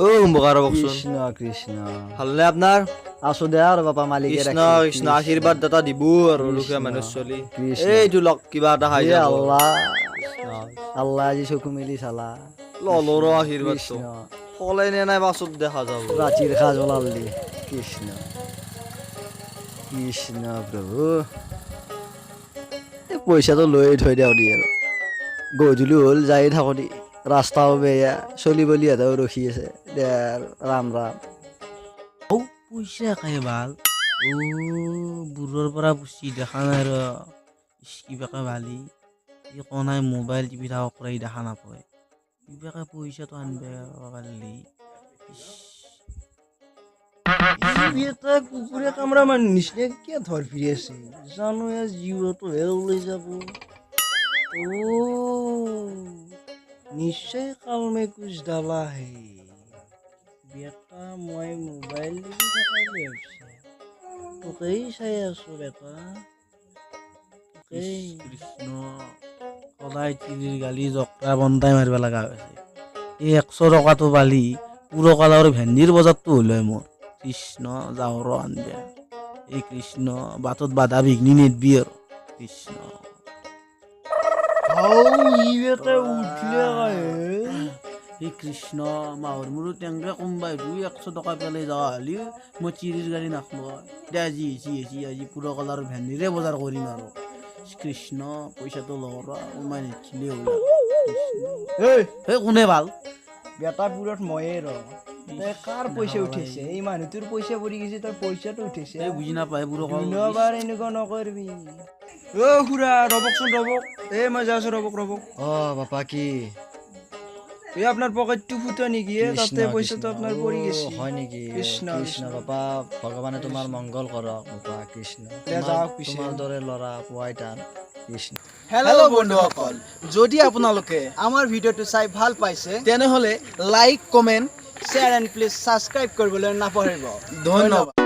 ও বোকাৰ বকছুন কৃষ্ণ কৃষ্ণ ভালনে আপনাৰ আছো দে আৰু বাপা মালিকে কৃষ্ণ ৰাখি কৃষ্ণ আশীৰ্বাদ দাতা দিব আৰু লোকে মানুহ চলি কৃষ্ণ। এইটো লক কিবা এটা খাই হে যাব আল্লাহ কৃষ্ণ আল্লাহ আজি চকু মেলি চালা ললৰো আশীৰ্বাদটো কৃষ্ণ ফলে নে নাই পাছত দেখা যাব ৰাতিৰ সাজ ওলাল দি কৃষ্ণ কৃষ্ণ প্ৰভু এই পইচাটো লৈ থৈ দিওঁ দি আৰু গধূলি হ'ল যাই থাকো দি ৰাস্তাও বেয়া চলি বলিহঁতেও ৰখি আছে দে আৰু ৰাম ৰাম পইচা খাই ভাল বুঢ়োৰ পৰা পুচি দেখা নাই ৰ কিবাকে ভালি নাই মোবাইল টিপি থাকক পৰা দেখা নাপায় কিবাকে পইচাটো আনব পাৰিলি এটা কুকুৰে কামৰা মানুহ নিচিনা কিয় ধৰ ফিৰি আছে জানো জীৱটো হে ওলাই যাব নিশ্চয় কালমে কুছ ডালা হে বেটা মই মোবাইল টিপি থকা বুলি ভাবিছে তোকেই চাই আছো বেটা কৃষ্ণ সদায় তিৰিৰ গালি জকৰা বন্ধাই মাৰিব লগা হৈছে এই 100 টকাটো পালি পুৰকালৰ ভেন্দিৰ বজাৰটো হ'লে মোৰ কৃষ্ণ যাওঁ ৰ আনবে এই কৃষ্ণ বাটত বাধা বিঘ্নি নেদবি আৰু কৃষ্ণ এই কৃষ্ণ মাহৰ মূৰত টেংকে কোনোবাই 100 টকা পেলাই যাওঁ হ'লি মই চিৰিৰ গাড়ী নাখলো দে আজি আজি পুৰ কলাৰ ভেন্দিৰে বজাৰ কৰিম আৰু কৃষ্ণ পইচাটো লওঁ সোমাই নিখিলে হ'ল এই কোনে ভাল বেটা পুৰত ময়ে ৰ তই কাৰ পইচা উঠিছে এই মানুহটোৰ পইচা পৰি গৈছে তই পইচাটো উঠিছে এই বুজি নাপায় পুৰ দুবাৰ এনেকুৱা নকৰিবি অ খুৰা ৰবকচোন ৰবক মই যাই আছো ৰবক অ বাপা কি এই আপোনাৰ পকেটটো ফুটা নেকি তাতে পইচাটো আপোনাৰ পৰি গৈছে হয় নেকি কৃষ্ণ কৃষ্ণ বাপা ভগৱানে তোমাৰ মংগল কৰক বাপা কৃষ্ণ যাওক পিছে। তোমাৰ দৰে ল'ৰা পোৱাই টান কৃষ্ণ হেল্ল' বন্ধুসকল যদি আপোনালোকে আমাৰ ভিডিঅ'টো চাই ভাল পাইছে তেনেহ'লে like comment share and please subscribe কৰিবলৈ নাপাহৰিব ধন্যবাদ।